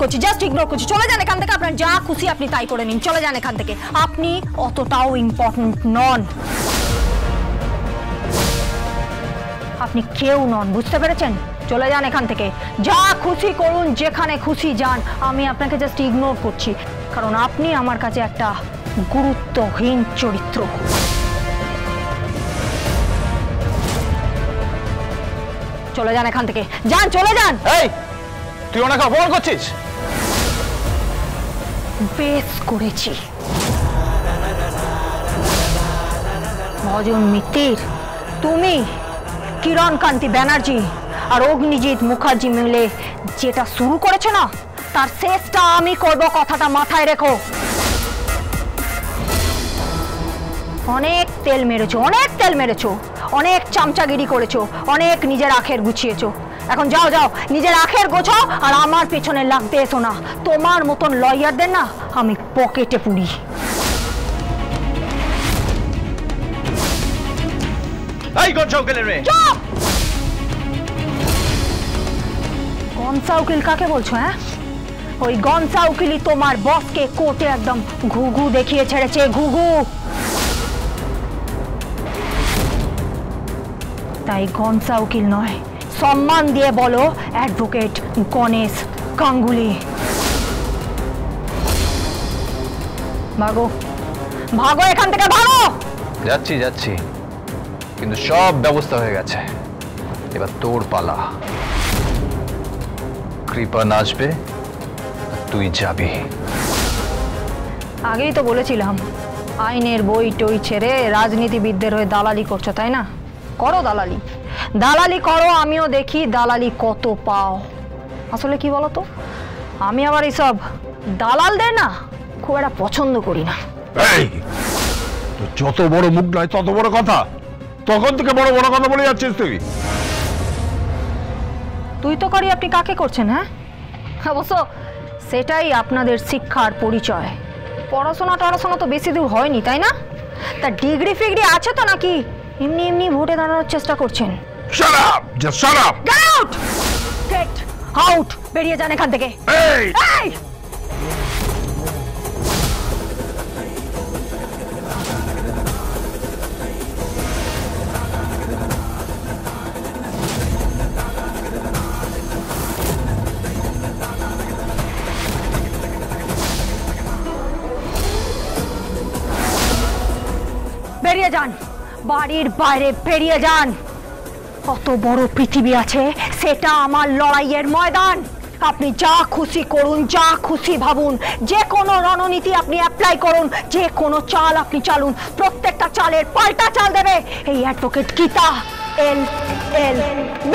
করছি, just ignore করছি। চলে যান এখান থেকে, আপনার যা খুশি আপনি তাই করে নিন, চলে যান এখান থেকে। আপনি অতটাও ইম্পর্টেন্ট নন, আপনি কেউ নন, বুঝতে পেরেছেন? চলে যান এখান থেকে, যা খুশি করুন, যেখানে খুশি যান, আমি আপনাকে জাস্ট ইগনোর করছি, কারণ আপনি আমার কাছে একটা গুরুত্বহীন চরিত্র। চলে যান এখান থেকে, যান, চলে যান। এই তুই ওনাকে অপমান করছিস? বেশ করেছি। ভজন মিত্তির, তুমি, কিরণ কান্তি ব্যানার্জি আর অগ্নিজিৎ মুখার্জি মিলে যেটা শুরু করেছো না, তার শেষটা আমি করব, কথাটা মাথায় রেখো। অনেক তেল মেরেছো, অনেক তেল মেরেছো, অনেক চামচাগিরি করেছো, অনেক নিজের আখের গুছিয়েছো। এখন যাও যাও, নিজের আখের গোছাও আর আমার পেছনে লাগতে এসো না। তোমার মতন লয়ারদের না আমি পকেটে পুরি। এই গনসা উকিলের মেয়ে। গনসা উকিল কাকে বলছো? হ্যাঁ, ওই গনসা উকিলই তোমার বসকে কোর্টে একদম ঘুঘু দেখিয়ে ছেড়েছে, ঘুঘু। তাই গনসা উকিল নয়, সম্মান দিয়ে বলো অ্যাডভোকেট গণেশ গাঙ্গুলি। ভাগো, ভাগো এখান থেকে, ভাগো। যাচ্ছি যাচ্ছি, কিন্তু সব ব্যবস্থা হয়ে গেছে, এবার তোর পালা। কৃপা নাচবে, তুই যাবি। আগেই তো বলেছিলাম, আইনের বই টই ছেড়ে রাজনীতিবিদদের হয়ে দালালি করছো, তাই না? করো দালালি, দালালি করো, আমিও দেখি দালালি কত পাও। আসলে কি বলতো, আমি আবার এইসব দালালদের না খুব একটা পছন্দ করি না। যত বড় মুখ নয় তত বড় কথা, তখন থেকে বড় বড় কথা বলে যাচ্ছিস তুই। তুই তো করি, আপনি কাকে করছেন? হ্যাঁ, অবশ্য সেটাই আপনাদের শিক্ষার পরিচয়। পড়াশোনা টড়াশোনা তো বেশি দূর হয়নি, তাই না? তা ডিগ্রি ফিগ্রি আছে তো নাকি এমনি এমনি ভোটে দাঁড়ানোর চেষ্টা করছেন? Shut up! Just shut up! Get out! Get out! বেরিয়ে যান এখান থেকে। Hey! Hey! বেরিয়ে যান, বাড়ির বাইরে বেরিয়ে যান। কত বড় পৃথিবী আছে, সেটা আমার লড়াইয়ের ময়দান। আপনি যা খুশি করুন, যা খুশি ভাবুন, যে কোনো রণনীতি আপনি অ্যাপ্লাই করুন, যে কোনো চাল আপনি চালুন, প্রত্যেকটা চালের পাল্টা চাল দেবে এই advocate Geeta LLB।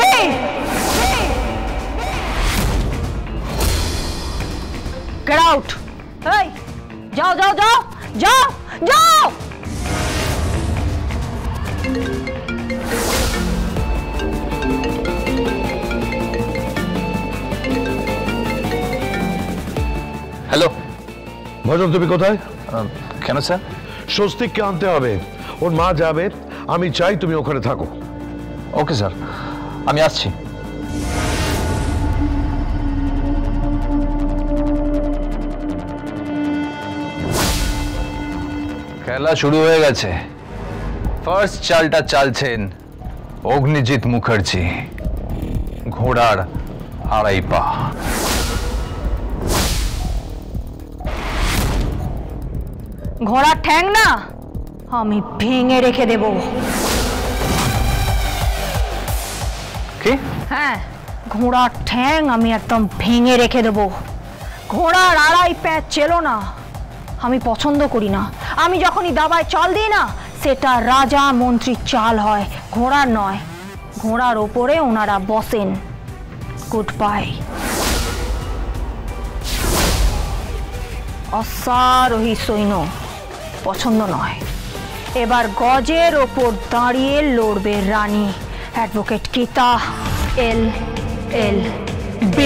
Get out! এই যাও যাও যাও যাও যাও। হ্যালো ভজন, তুমি কোথায়? কেন স্যার? স্বস্তিককে আনতে হবে, ওর মা যাবে, আমি চাই তুমি ওখানে থাকো। ওকে স্যার, আমি আসছি। খেলা শুরু হয়ে গেছে। ফার্স্ট চালটা চালছেন অগ্নিজিৎ মুখার্জি, ঘোড়ার আড়াই পা। ঘোড়ার ঠ্যাং না আমি ভেঙে রেখে দেব। কি? হ্যাঁ, ঘোড়ার ঠ্যাং আমি একদম ভেঙে রেখে দেব। ঘোড়ার আড়াই প্যাঁচ চেলো না, আমি পছন্দ করি না। আমি যখনই দাবায় চাল দিই না, সেটা রাজা মন্ত্রীর চাল হয়, ঘোড়ার নয়। ঘোড়ার ওপরে ওনারা বসেন। Good bye. অশ্বারোহী সৈন্য পছন্দ নয়। এবার গজের ওপর দাঁড়িয়ে লড়বে রানী অ্যাডভোকেট গীতা LLB।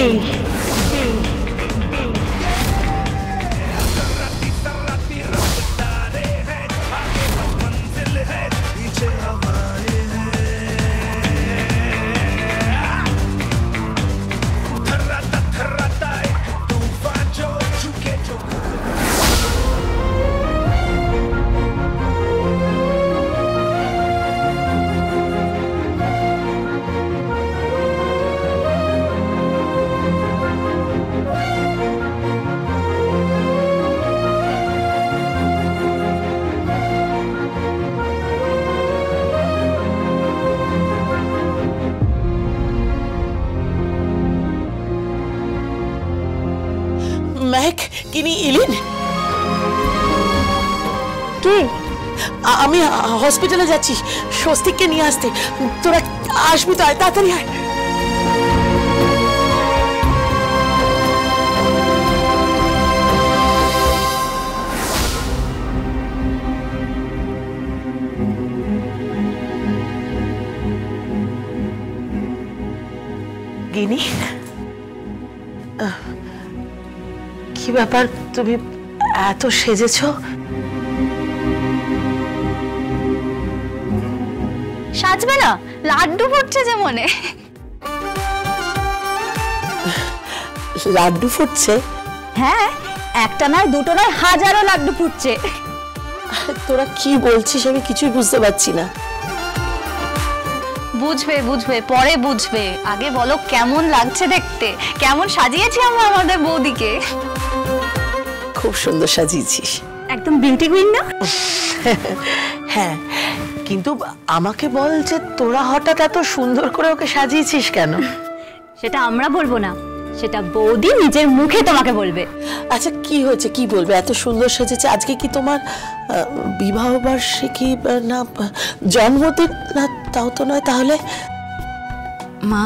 মেহেক কিনি ইলিন কি আমি হসপিটালে যাচ্ছি স্বস্তিককে নিয়ে আসতে। তোরা আসবি তো? আয় তাড়াতাড়ি আয়। গিনি, কি ব্যাপার, তুমি এত সেজেছো? সাজবে না? লাড্ডু ফুটছে যে মনে। লাড্ডু ফুটছে? হ্যাঁ, একটা নয় দুটো নয় হাজারো লাড্ডু ফুটছে। তোরা কি বলছিস আমি কিছুই বুঝতে পারছি না। বুঝবে বুঝবে, পরে বুঝবে। আগে বলো কেমন লাগছে দেখতে, কেমন সাজিয়েছি আমরা আমাদের বৌদিকে। খুব সুন্দর সাজিয়েছিস, একদম বিউটি কুইন না? হ্যাঁ, কিন্তু আমাকে বল যে তোরা হঠাৎ এত সুন্দর করে ওকে সাজিয়েছিস কেন? সেটা আমরা বলবো না, সেটা বৌদি নিজের মুখে তোমাকে বলবে। আচ্ছা, কি হয়েছে, কি বলবে? এত সুন্দর সেজেছে। আজকে কি তোমার বিবাহ বার্ষিকী না জন্মদিন? না তাও তো নয়। তাহলে মা,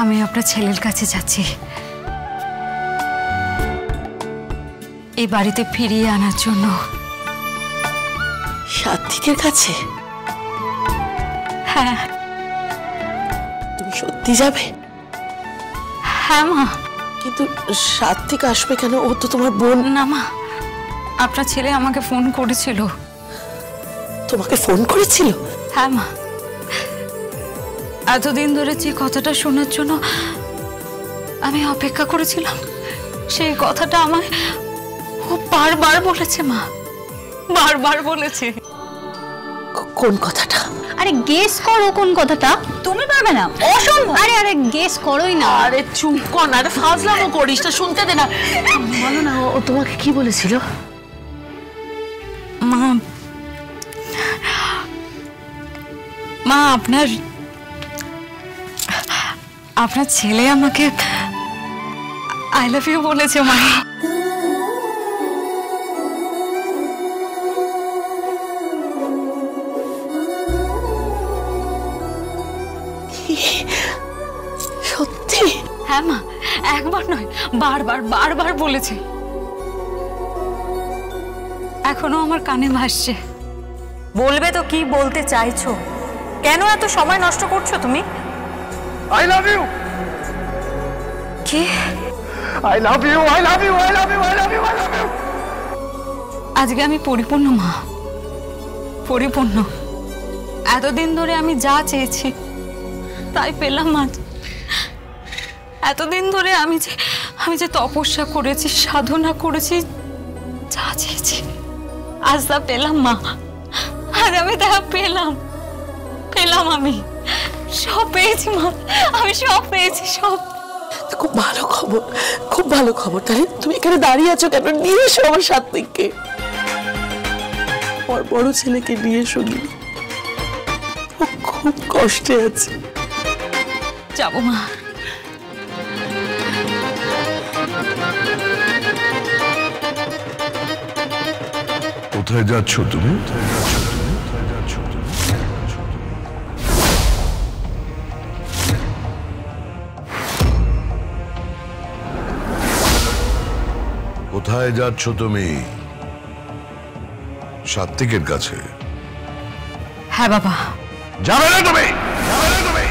আমি আপনার ছেলের কাছে যাচ্ছি, এই বাড়িতে ফিরিয়ে আনার জন্য। সাত্বিকের কাছে? হ্যাঁ। তুমি সত্যি যাবে? হ্যাঁ মা। কিন্তু সাত্বিক আসবে কেন? ও তো তোমার বোন। না মা, আপনার ছেলে আমাকে ফোন করেছিল। তোমাকে ফোন করেছিল? হ্যাঁ মা, এতদিন ধরে যে কথাটা শোনার জন্য আমি অপেক্ষা করেছিলাম, সেই কথাটা আমায় ও বারবার বলেছে মা, বারবার বলেছে। কোন কথাটা? আরে গেস করো কোন কথাটা। তুমি পারবে না, অসম্ভব। আরে গেস করোই না। আরে চুপ কর না, আরে ফাজলামো করিস না, শুনতে দে না। বলো না, ও তোমাকে কি বলেছিল? মা, মা আপনার ছেলে আমাকে আই লাভ ইউ বলেছে মা। সত্যি? হ্যাঁ মা, একবার নয় বারবার বারবার বলেছে। এখনো আমার কানে ভাসছে। বলবে তো কি বলতে চাইছো? কেন এত সময় নষ্ট করছো তুমি? I love you. কি? I love you, I love you, I love you, I love you, I love you. আজকে আমি পরিপূর্ণ মা, পরিপূর্ণ। এতদিন ধরে আমি যা চেয়েছি তাই পেলাম আজ। এতদিন ধরে আমি যে তপস্যা করেছি, সাধনা করেছি, যা চেয়েছি আজ তা পেলাম মা। আজ আমি তা পেলাম, আমি সব পেয়েছি মা, আমি সব পেয়েছি, সব। খুব ভালো খবর, খুব ভালো খবর। তাহলে তুমি এখানে দাঁড়িয়ে আছো কেন? নিয়ে এসো আমার সাত্বিককে, আমার বড় ছেলেকে নিয়ে এসো। ও খুব কষ্টে আছে। যাবো মা। কোথায় যাচ্ছ তুমি? কোথায় যাচ্ছ তুমি? সাত্বিকের কাছে? হ্যাঁ বাবা। যাবে না তুমি, যাবে না তুমি।